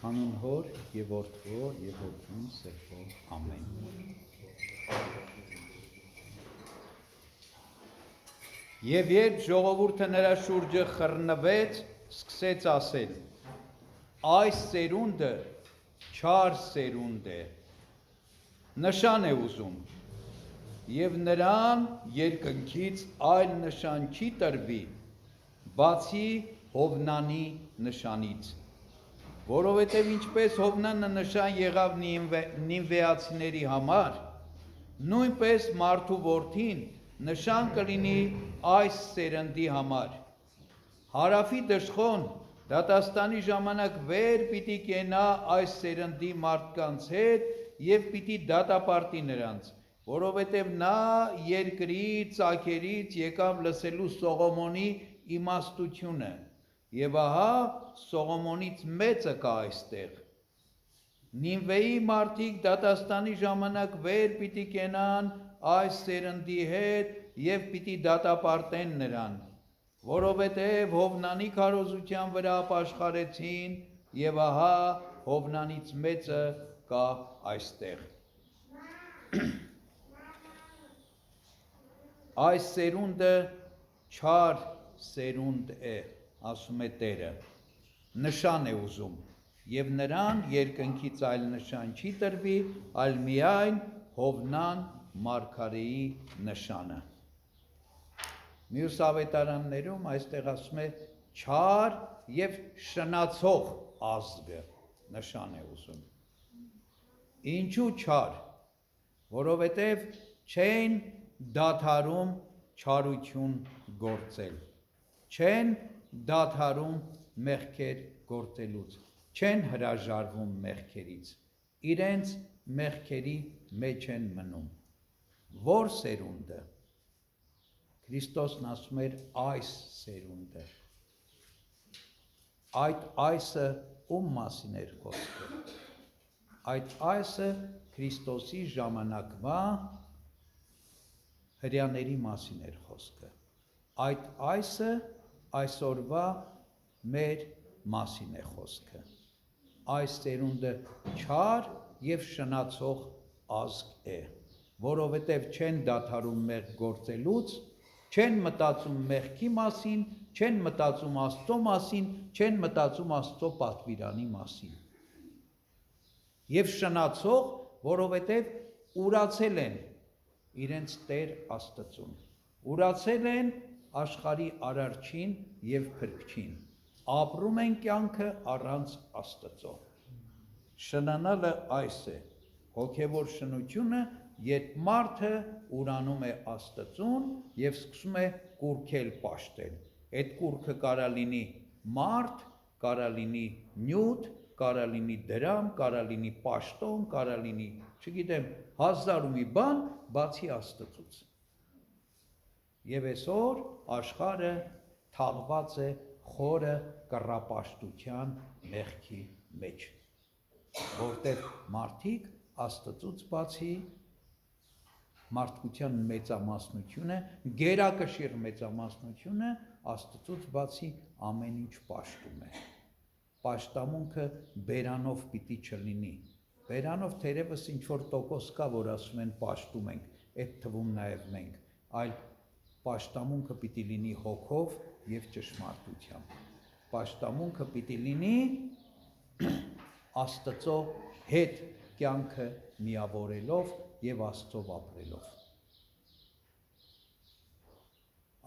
Հանուն Հոր եւ Որդու եւ Որդուն Սրբո ամեն։ Եվ երբ ժողովուրդը նրա շուրջը խռնվեց, սկսեց ասել. այս սերունդը չար սերունդ է, նշան է ուզում, եւ նրան երկնքից այլ նշան չի տրվի, բացի Հովնանի նշանից, որովհետև ինչպես Հովնանը նշան եղավ նինվեացիների համար, նույնպես մարդու որդին նշան կլինի այս սերնդի համար։ Հարավի դժխոն դատաստանի ժամանակ վեր պիտի կենա այս սերնդի մարդկանց հետ եւ պիտի դատապարտի նրանց, որովհետև նա երկրի ծագերից եկավ լսելու Սողոմոնի իմաստությունը, եւ ահա Սողոմոնից մեծը կա այստեղ։ Նինվեի մարդիկ դատաստանի ժամանակ վեր պիտի կենան այս սերնդի հետ եւ պիտի դատապարտեն նրան, որովհետև Հովնանի քարոզության վրա ապաշխարեցին եւ ահա Հովնանից մեծը կա այստեղ։ Այս սերունդը չար սերունդ է, ասում է Տերը, նշան է ուզում, եւ նրան երկնքից այլ նշան չի տրվի, այլ միայն Հովնան մարգարեի նշանը։ Մյուս ավետարաններում այստեղ ասում է չար եւ շնացող ազգը նշան է ուզում։ Ինչու չար, որովհետև չեն դադարում չարություն գործել, չեն դադարում մեղքեր գործելուց, չեն հրաժարվում մեղքերից, իրենց մեղքերի մեջ են մնում։ Որ սերունդը, Քրիստոսն ասում էր այս սերունդը, այդ այսը ում մասին էր խոսքը, այդ այսը Քրիստոսի ժամանակվա հրեաների մասին էր խոսքը, այդ այսը այսօրվա մեր մասին է խոսքը, այս սերունդը չար եւ շնացող ազգ է, որովհետև չեն դադարում մեղք գործելուց, չեն մտածում մեղքի մասին, չեն մտածում Աստծո մասին, չեն մտածում Աստծո պատվիրանի մասին։ Եվ շնացող, որովհետև ուրացել են իրենց Տեր Աստծուն, ուրացել են աշխարհի արարչին եւ փրկչին, ապրում են կյանքը առանց Աստծո։ Շնանալը այս է, հոգևոր շնությունը, երբ մարդը ուրանում է Աստծուն եւ սկսում է կուրքել պաշտել։ Այդ կուրքը կարա լինի մարդ, կարա լինի նյութ, կարա լինի դրամ, կարա լինի պաշտոն, կարա լինի, չգիտեմ, հազար ու մի բան, բացի Աստծուց։ Եվ այսօր աշխարհը թաղված է խորը կռապաշտության մեղքի մեջ, որտեղ մարդիկ Աստծուց բացի մարդկության մեծամասնությունը, գերակշիռ մեծամասնությունը Աստծուց բացի ամեն ինչ պաշտում է։ Պաշտամունքը բերանով պիտի չլինի։ Բերանով թերևս ինչ-որ տոկոս կա, որ ասում են պաշտում ենք, այդ թվում նաև մենք, այլ պաշտամունքը պիտի լինի հոգով եւ ճշմարտությամբ։ Պաշտամունքը պիտի լինի Աստծո հետ կյանքը միավորելով եւ Աստծով ապրելով։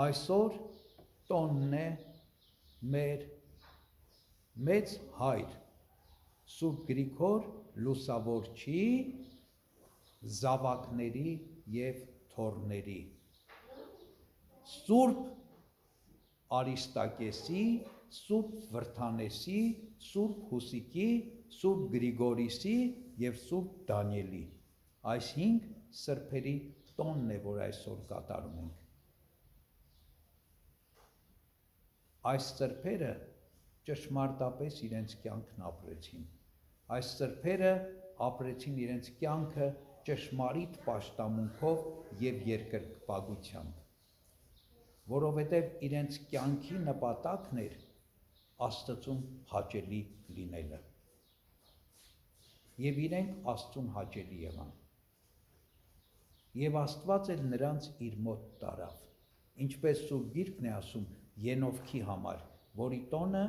Այսօր տոնն է մեր մեծ հայր Սուրբ Գրիգոր Լուսավորչի զավակների եւ թոռների, Սուրբ Արիստակեսի, Սուրբ Վրթանեսի, Սուրբ Հուսիկի, Սուրբ Գրիգորիսի եւ Սուրբ Դանիելի։ Այս 5 սրբերի տոնն է, որ այսօր կատարում ենք։ Այս սրբերը ճշմարտապես իրենց կյանքն ապրեցին։ Այս սրբերը ապրեցին իրենց կյանքը ճշմարիտ պաշտամունքով եւ երկրպագությամբ, որովհետև իրենց կյանքի նպատակն էր Աստծուն հաճելի լինելը։ եւ իրենք Աստծուն հաճելի եղան։ Եվ Աստված էլ նրանց իր մոտ տարավ, ինչպես Սուրբ Գիրքն է ասում Ենովքի համար, որի տոնը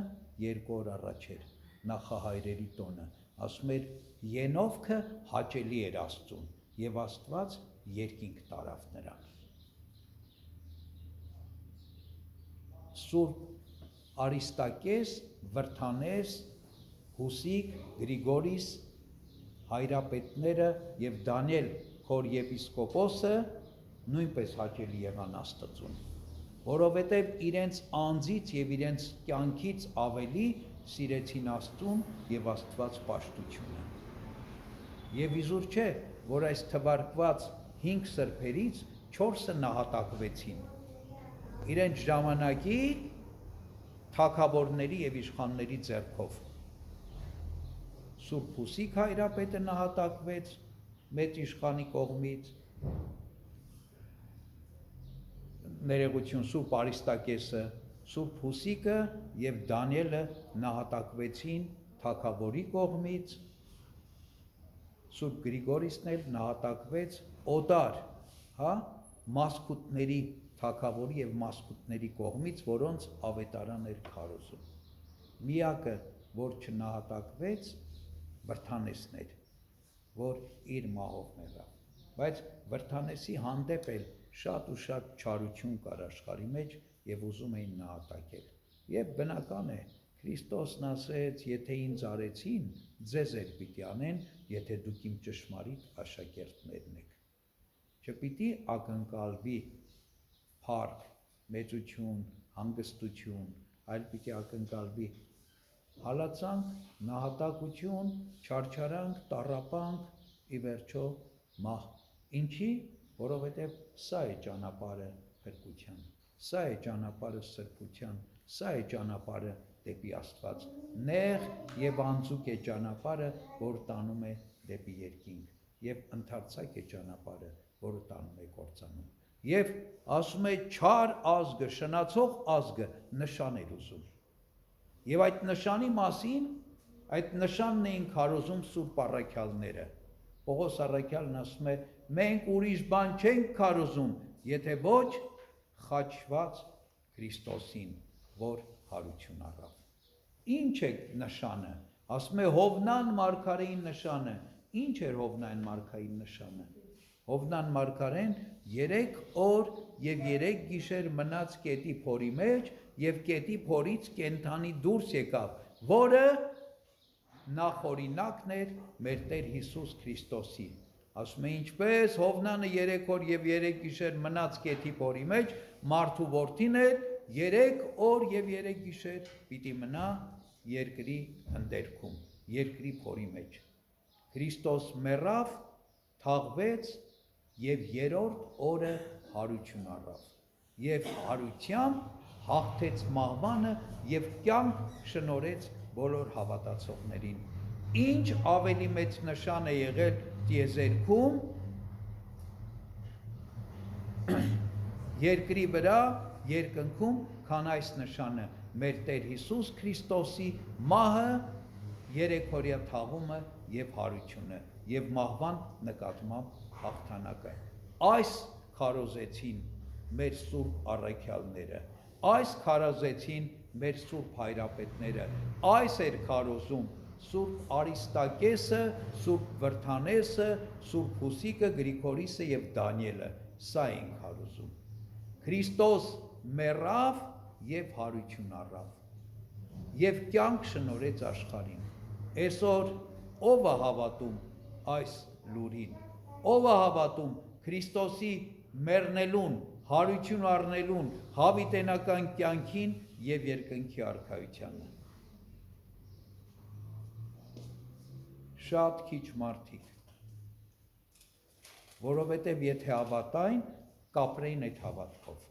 2 օր առաջ էր, նախահայրերի տոնը, ասում էր Ենովքը հաճելի էր Աստծուն, եւ Աստված երկինք տարավ նրան։ Սուրբ Արիստակես, Վրթանես, Հուսիկ, Գրիգորիս, հայրապետները եւ Դանիել քոր եպիսկոպոսը նույնպես հաճելի եղան Աստծուն, որովհետեւ իրենց անձից եւ իրենց կյանքից ավելի սիրեցին Աստծուն եւ Աստված պաշտությունը։ Եվ իզուր չէ, որ այս թվարկված 5 սրբերից 4-ը նահատակվեցին իրենց ժամանակի թագավորների եւ իշխանների ձեռքով։ Սուրբ Հուսիկ հայրապետը նահատակվեց մեծ իշխանի կողմից, ներողություն Սուրբ Արիստակեսը, Սուրբ Հուսիկը եւ Դանիելը նահատակվեցին թագավորի կողմից, Սուրբ Գրիգորիսն էլ նահատակվեց օդար, մասկուտների թագավորի եւ մասկուտների կողմից, որոնց ավետարան էր քարոզում։ Միակը, որ չնահատակվեց, Վրթանեսն էր, որ իր մահով մեռավ, բայց Վրթանեսի հանդեպ էլ շատ ու շատ չարություն կար աշխարհի մեջ եւ ուզում էին նահատակել։ Եվ բնական է, Քրիստոսն ասեց, եթե ինձ արեցին, ձեզ էլ պիտի անեն, եթե դուք իմ ճշմարիտ աշակերտներն եք։ Չպիտի ակնկալվի փառք, մեծություն, հանգստություն, այլ պիտի ակնկալվի հալածանք, նահատակություն, չարչարանք, տառապանք, ի վերջո մահ։ Ինչի՞, որովհետև սա է ճանապարհը փրկության, սա է ճանապարհը սրբության, սա է ճանապարհը դեպի Աստված։ Նեղ եւ անձուկ է ճանապարհը, որ տանում է դեպի երկինք, եւ ընդարձակ է ճանապարհը, որը տանում է կործանում։ Եվ ասում է չար ազգը, շնացող ազգը նշան էր ուզում։ Եվ այդ նշանի մասին, այդ նշանն էին քարոզում Սուրբ առաքյալները։ Պողոս առաքյալն ասում է, մենք ուրիշ բան չենք քարոզում, եթե ոչ խաչված Քրիստոսին, որ հարություն առավ։ Ինչ է նշանը։ Ասում է Հովնան մարգարեի նշանը։ Ինչ էր Հովնան մարգարեի նշանը։ Հովնան մարգարեն 3 օր եւ 3 գիշեր մնաց կետի փորի մեջ եւ կետի փորից կենթանի դուրս եկավ, որը նախօրինակն էր մեր Տեր Հիսուս Քրիստոսի։ Ասում է ինչպես Հովնանը 3 օր եւ 3 գիշեր մնաց կետի փորի մեջ, մարդու որդին էլ 3 օր եւ 3 գիշեր պիտի մնա երկրի ընդերքում, երկրի փորի մեջ։ Քրիստոս մեռավ, թաղվեց եւ 3-րդ օրը հարություն առավ։ Եվ հարությամբ հաղթեց մահվանը եւ կյանք շնորհեց բոլոր հավատացողներին։ Ինչ ավելի մեծ նշան է եղել տիեզերքում երկրի վրա, երկնքում, քան այս նշանը մեր Տեր Հիսուս Քրիստոսի մահը, 3-օրյա թաղումը եւ հարությունը եւ մահվան նկատմամբ հաղթանակը։ Այս քարոզեցին մեր Սուրբ առաքյալները, այս քարոզեցին մեր Սուրբ հայրապետները, այս էր քարոզում Սուրբ Արիստակեսը, Սուրբ Վրթանեսը, Սուրբ Հուսիկը, Գրիգորիսը եւ Դանիելը, սա են քարոզում։ Քրիստոս մեռավ եւ հարություն առավ եւ կյանք շնորհեց աշխարհին։ Այսօր ով է հավատում այս լուրին, ով է հավատում Քրիստոսի մեռնելուն, հարություն առնելուն, հավիտենական կյանքին եւ երկնքի արքայությանը։ Շատ քիչ մարդիկ, որովհետեւ եթե հավատային, կապրեին այդ հավատքով,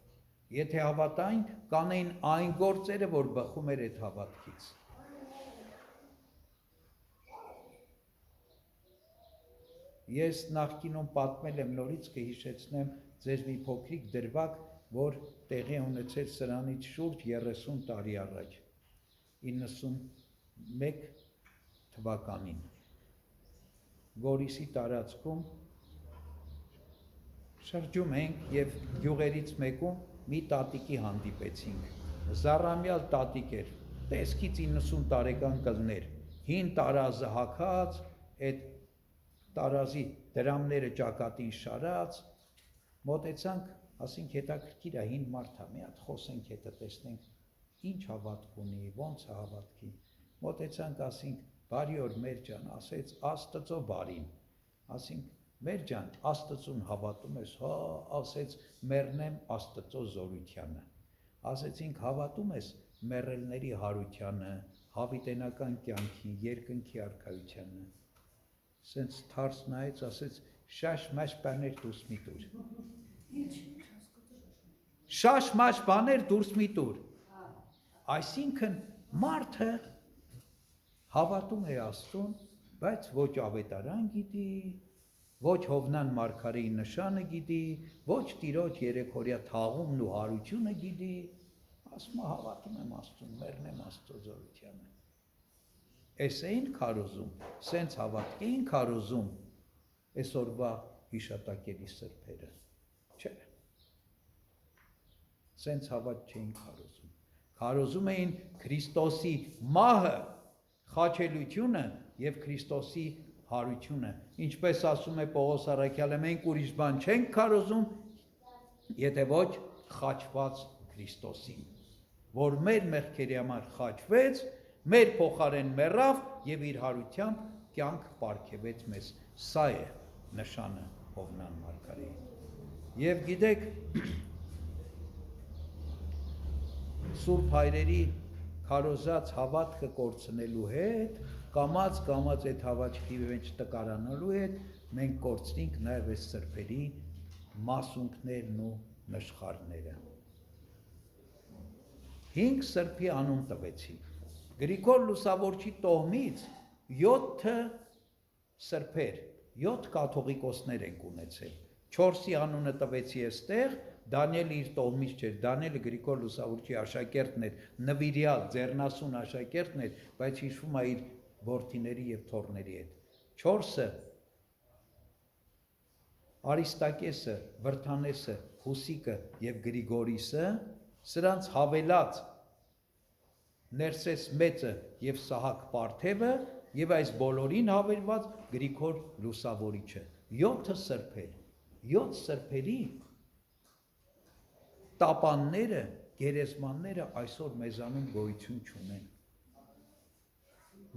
եթե հավատային, կանեին այն գործերը, որ բխում էր այդ հավատքից։ Ես նախկինում պատմել եմ, նորից կհիշեցնեմ ձեզ մի փոքրիկ դրվագ, որ տեղի ունեցել սրանից շուրջ 30 տարի առաջ, 91 թվականին։ Գորիսի տարածքում շրջում ենք եւ գյուղերից մեկում մի տատիկի հանդիպեցինք։ Զառամյալ տատիկ էր, տեսքից 90 տարեկան կլներ, հին տարազը հագած, այդ տարազի դրամները ճակատին շարած, մոտեցանք, ասենք հետաքրքիր է, հին մարդ է, մի հատ խոսենք հետը, տեսնենք ինչ հավատք ունի, ոնց է հավատքի։ Մոտեցանք, ասենք, բարի օր մեր ջան, ասեց Աստծո բարին, ասենք մեր ջան, Աստծուն հավատում ես, հա, ասեց մեռնեմ Աստծո զորությանը, ասեցինք հավատում ես մեռելների հարությանը, հավիտենական կյանքի, երկնքի արքայությանը, սենց թարս նայեց, ասեց շաշ-մաշ բաներ դուրս մի տուր, շաշ-մաշ բաներ դուրս մի տուր, այսինքն մարդը հավատում է Աստծուն, բայց ոչ ավետարան գիտի, ոչ Հովնան Մարգարեի նշանը գիտի, ոչ Տիրոջ երեքօրյա թաղումն ու հարությունը գիտի, ասում է հավատում եմ Աստծուն, մեռնեմ Աստծո զորությանը։ Էս էին քարոզում, սենց հավատք էին քարոզում այսօրվա հիշատակելի սրբերը, չէ, սենց հավատ չէին քարոզում, քարոզում էին Քրիստոսի մահը, խաչելությունը և Քրիստոսի հարությունը, ինչպես ասում է Պողոս Առաքյալը, մենք ուրիշ բան չենք քարոզում, եթե ոչ խաչված Քրիստոսին, որ մեր մեղքերի համար խաչվեց, մեր փոխարեն մեռավ և իր հարությամբ կյանք պարգևեց մեզ, սա է նշանը Հովնան Մարգարեի։ Եվ գիտեք, Սուրբ հայրերի քարոզած հավատքը կորցնելու հետ, կամաց այդ հավատքի մեջ տկարանալու հետ, մենք կորցնենք նաև այս սրբերի մասունքներն ու նշխարները։ 5 սրբի անուն տվեցի։ Գրիգոր Լուսավորչի տոհմից 7 սրբեր, 7 կաթողիկոսներ ենք ունեցել։ 4-ի անունը տվեցի այստեղ, Դանիելը իր տոհմից չէր, Դանիելը Գրիգոր Լուսավորչի աշակերտն էր, նվիրյալ, ձեռնասուն աշակերտն էր, բայց հիշվում է իր որդիների և թոռների հետ։ 4-ը Արիստակեսը, Վրդանեսը, Հուսիկը և Գրիգորիսը, սրանց հավելած Ներսես մեծը և Սահակ Պարթևը և այս բոլորին հավելված Գրիգոր Լուսավորիչը։ 7 սրբեր, 7 սրբերի տապանները, գերեզմանները այսօր մեզանում գոյություն չունեն։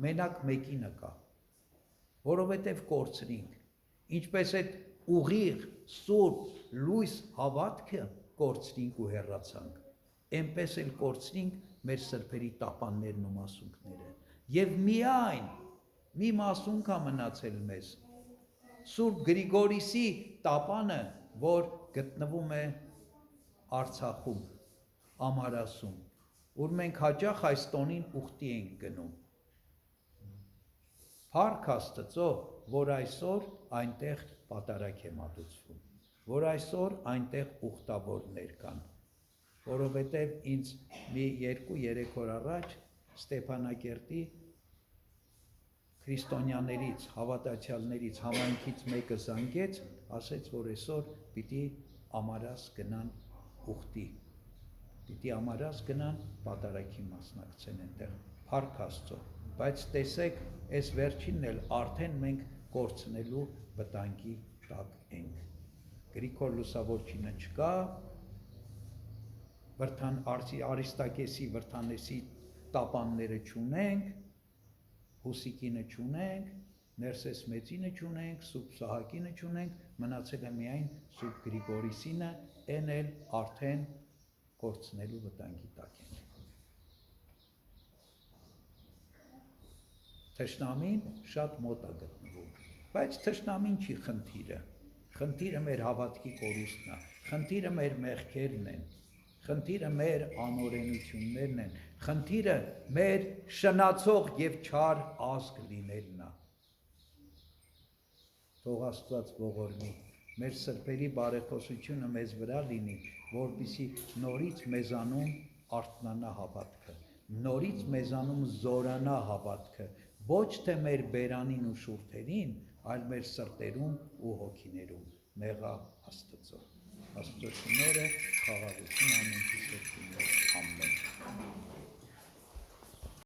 Մենակ մեկինը կա, որովհետև կորցրինք, ինչպես այդ ուղիղ, սուրբ, լույս հավատքը կորցրինք ու հեռացանք, այնպես էլ կորցրինք մեր սրբերի տապաններն ու մասունքները։ Եվ միայն մի մասունք է մնացել մեզ, Սուրբ Գրիգորիսի տապանը, որ գտնվում է Արցախում, Ամարասում, որ մենք հաճախ այս տոնին ուխտի ենք գնում։ Փառք Աստծո, որ այսօր այնտեղ պատարագ է մատուցվում, որ այսօր այնտեղ ուխտավորներ կան, որովհետև ինձ մի 2-3 օր առաջ Ստեփանակերտի քրիստոնյաներից, հավատացյալներից, համայնքից մեկը զանգեց, ասեց, որ այսօր պիտի Ամարաս գնան ուխտի, պիտի Ամարաս գնան պատարագի մասնակցեն այնտեղ, փառք Աստծո, բայց տեսեք, այս վերջինն էլ արդեն մենք կորցնելու վտանգի տակ ենք։ Գրիգոր Լուսավորչինը չկա, Արիստակեսի, Վրդանեսի տապանները չունենք, Հուսիկինը չունենք, Ներսես մեծինը չունենք, Սուրբ Սահակինը չունենք, մնացել է միայն Սուրբ Գրիգորիսինը, այն էլ արդեն կորցնելու վտանգի տակ ենք։ Թշնամին շատ մոտ է գտնվում, բայց թշնամին չի խնդիրը, խնդիրը մեր հավատքի կորուստն է, խնդիրը մեր մեղքերն են, խնդիրը մեր անօրենություններն են, խնդիրը մեր շնացող և չար ազգ լինելն է։ Թող Աստված ողորմի, մեր սրբերի բարեխոսությունը մեզ վրա լինի, որպեսզի նորից մեզանում արթնանա հավատքը, նորից մեզանում զորանա հավատքը, ոչ թե մեր բերանին ու շուրթերին, այլ մեր սրտերում ու հոգիներում։ Մեղա Աստծո։ Աստծո շնորհը, խաղաղություն